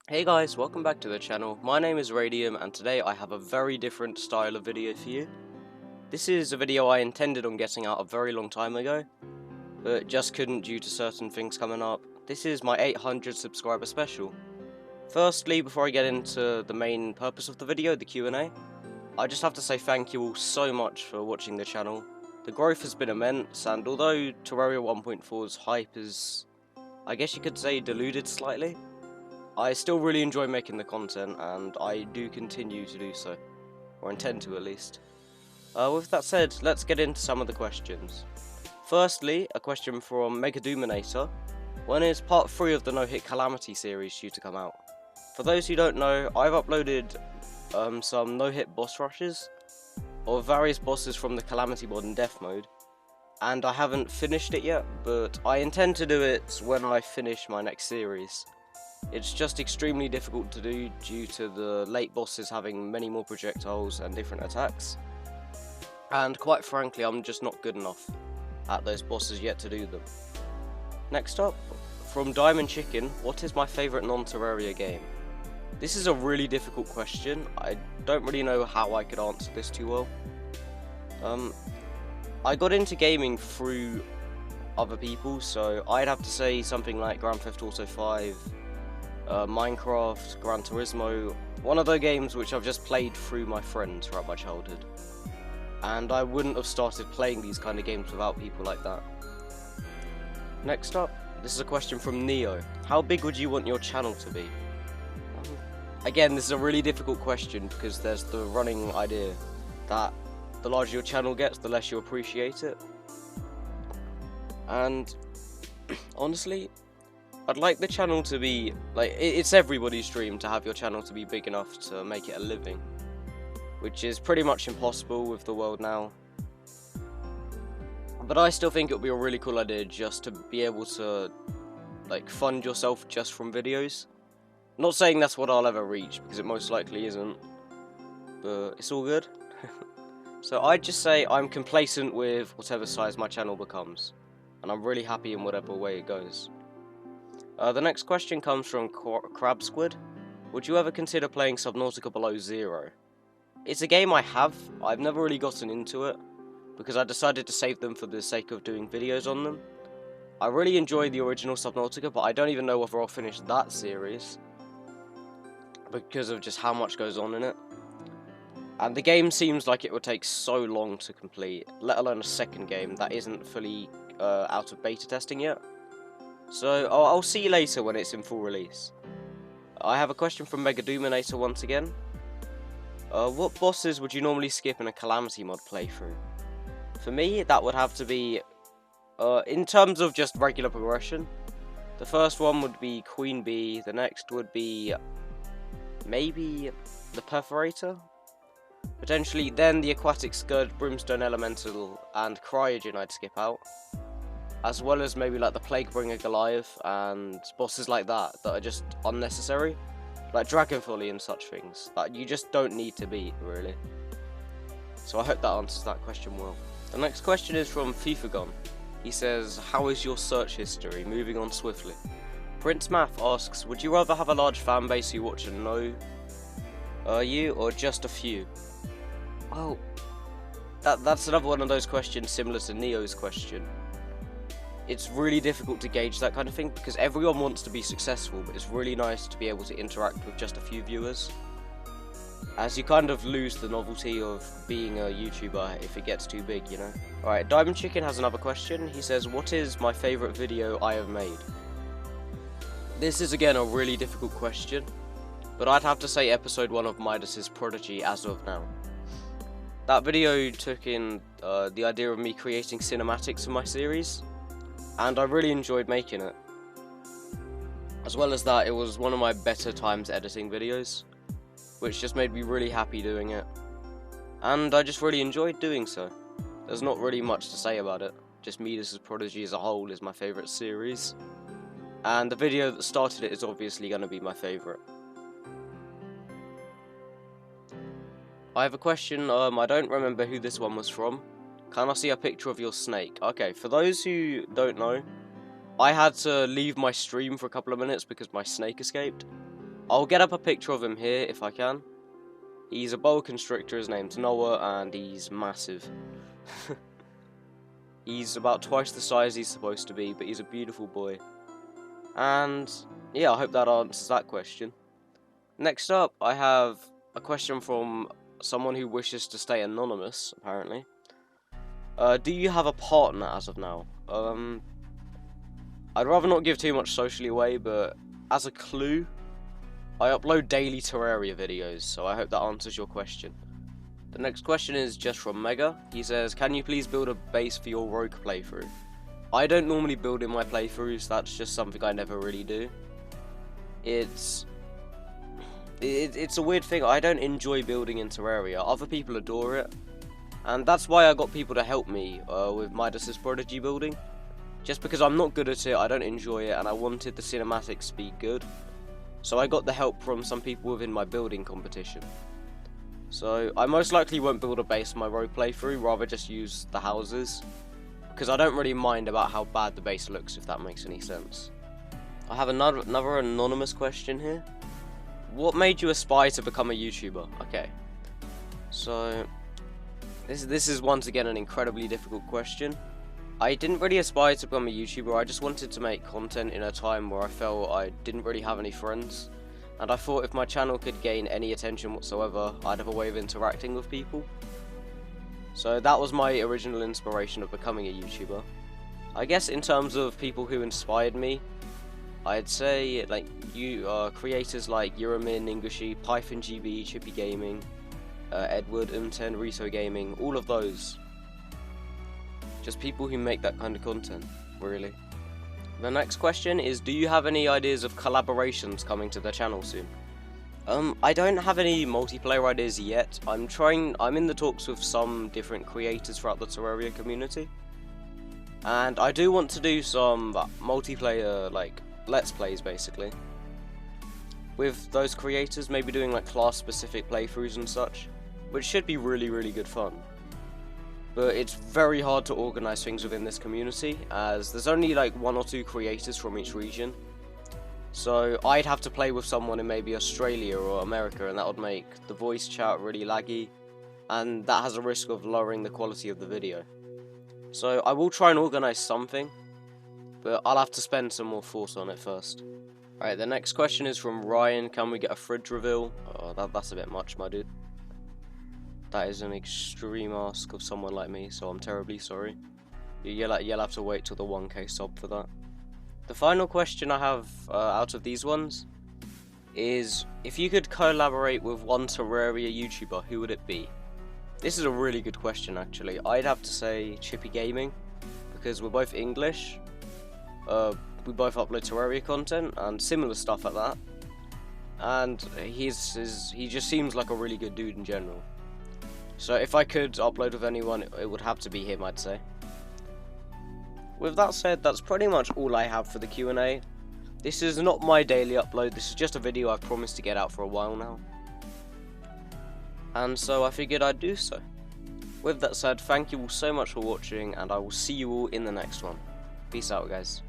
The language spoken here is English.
Hey guys, welcome back to the channel. My name is Radium and today I have a very different style of video for you. This is a video I intended on getting out a very long time ago, but just couldn't due to certain things coming up. This is my 800 subscriber special. Firstly, before I get into the main purpose of the video, the Q&A, I just have to say thank you all so much for watching the channel. The growth has been immense, and although Terraria 1.4's hype is, I guess you could say, diluted slightly, I still really enjoy making the content, and I do continue to do so, or intend to at least. With that said, let's get into some of the questions. Firstly, a question from Megadoominator. When is part 3 of the No Hit Calamity series due to come out? For those who don't know, I've uploaded some no hit boss rushes of various bosses from the Calamity mod in Death mode, and I haven't finished it yet, but I intend to do it when I finish my next series. It's just extremely difficult to do due to the late bosses having many more projectiles and different attacks. And quite frankly, I'm just not good enough at those bosses yet to do them. Next up, from Diamond Chicken, what is my favourite non-Terraria game? This is a really difficult question. I don't really know how I could answer this too well. I got into gaming through other people, so I'd have to say something like Grand Theft Auto 5, Minecraft, Gran Turismo, one of the games which I've just played through my friends throughout my childhood. And I wouldn't have started playing these kind of games without people like that. Next up, this is a question from Neo. How big would you want your channel to be? Again, this is a really difficult question because there's the running idea that the larger your channel gets, the less you appreciate it. And honestly, I'd like the channel to be, it's everybody's dream to have your channel to be big enough to make it a living, which is pretty much impossible with the world now. But I still think it would be a really cool idea just to be able to, fund yourself just from videos. Not saying that's what I'll ever reach, because it most likely isn't, but it's all good. So I'd just say I'm complacent with whatever size my channel becomes, and I'm really happy in whatever way it goes. The next question comes from Crab Squid. Would you ever consider playing Subnautica Below Zero? It's a game I've never really gotten into it, because I decided to save them for the sake of doing videos on them. I really enjoy the original Subnautica, but I don't even know whether I'll finish that series, because of just how much goes on in it. And the game seems like it would take so long to complete, let alone a second game that isn't fully out of beta testing yet. So, I'll see you later when it's in full release. I have a question from Megadoominator once again. What bosses would you normally skip in a Calamity mod playthrough? For me, that would have to be, in terms of just regular progression, the first one would be Queen Bee, the next would be maybe the Perforator? Potentially, then the Aquatic Scud, Brimstone Elemental, and Cryogen I'd skip out. As well as maybe like the Plaguebringer Goliath and bosses like that are just unnecessary. Like Dragon Folly and such things that you just don't need to beat, really. So I hope that answers that question well. The next question is from FIFAgon. He says, how is your search history? Moving on swiftly. Prince Math asks, would you rather have a large fan base who watch and know you, or just a few? Oh, that's another one of those questions similar to Neo's question. It's really difficult to gauge that kind of thing because everyone wants to be successful, but it's really nice to be able to interact with just a few viewers, as you kind of lose the novelty of being a YouTuber if it gets too big, you know? Alright, Diamond Chicken has another question. He says, what is my favourite video I have made? This is again a really difficult question, but I'd have to say episode 1 of Midas's Prodigy as of now. That video took in the idea of me creating cinematics for my series, and I really enjoyed making it. As well as that, it was one of my better times editing videos, which just made me really happy doing it. And I just really enjoyed doing so. There's not really much to say about it, just Midas's Prodigy as a whole is my favourite series. And the video that started it is obviously going to be my favourite. I have a question, I don't remember who this one was from. Can I see a picture of your snake? Okay, for those who don't know, I had to leave my stream for a couple of minutes because my snake escaped. I'll get up a picture of him here if I can. He's a boa constrictor, his name's Noah, and he's massive. He's about twice the size he's supposed to be, but he's a beautiful boy. And yeah, I hope that answers that question. Next up, I have a question from someone who wishes to stay anonymous, apparently. Do you have a partner as of now? I'd rather not give too much socially away, but as a clue, I upload daily Terraria videos, so I hope that answers your question. The next question is just from Mega. He says, can you please build a base for your Rogue playthrough? I don't normally build in my playthroughs, that's just something I never really do. It's a weird thing, I don't enjoy building in Terraria, other people adore it. And that's why I got people to help me with Midas's Prodigy building. Just because I'm not good at it, I don't enjoy it, and I wanted the cinematics to be good. So I got the help from some people within my building competition. So I most likely won't build a base in my Rogue playthrough, rather just use the houses. Because I don't really mind about how bad the base looks, if that makes any sense. I have another anonymous question here. What made you aspire to become a YouTuber? Okay. So this is once again an incredibly difficult question. I didn't really aspire to become a YouTuber, I just wanted to make content in a time where I felt I didn't really have any friends. And I thought if my channel could gain any attention whatsoever, I'd have a way of interacting with people. So that was my original inspiration of becoming a YouTuber. I guess in terms of people who inspired me, I'd say like creators like Euromin, Ingushi, Python GB, Chippy Gaming, Edward, M10, Riso Gaming, all of those. Just people who make that kind of content, really. The next question is, do you have any ideas of collaborations coming to the channel soon? I don't have any multiplayer ideas yet. I'm in the talks with some different creators throughout the Terraria community. And I do want to do some multiplayer, like, Let's Plays, basically. With those creators, maybe doing, like, class-specific playthroughs and such. Which should be really, really good fun. But it's very hard to organise things within this community, as there's only like 1 or 2 creators from each region. So I'd have to play with someone in maybe Australia or America, and that would make the voice chat really laggy, and that has a risk of lowering the quality of the video. So I will try and organise something, but I'll have to spend some more thought on it first. Alright, the next question is from Ryan. Can we get a fridge reveal? Oh, that's a bit much, my dude. That is an extreme ask of someone like me, so I'm terribly sorry. You'll have to wait till the 1k sub for that. The final question I have out of these ones is, if you could collaborate with one Terraria YouTuber, who would it be? This is a really good question, actually. I'd have to say Chippy Gaming, because we're both English. We both upload Terraria content and similar stuff like that. And he just seems like a really good dude in general. So if I could upload with anyone, it would have to be him, I'd say. With that said, that's pretty much all I have for the Q&A. This is not my daily upload, this is just a video I've promised to get out for a while now. And so I figured I'd do so. With that said, thank you all so much for watching, and I will see you all in the next one. Peace out, guys.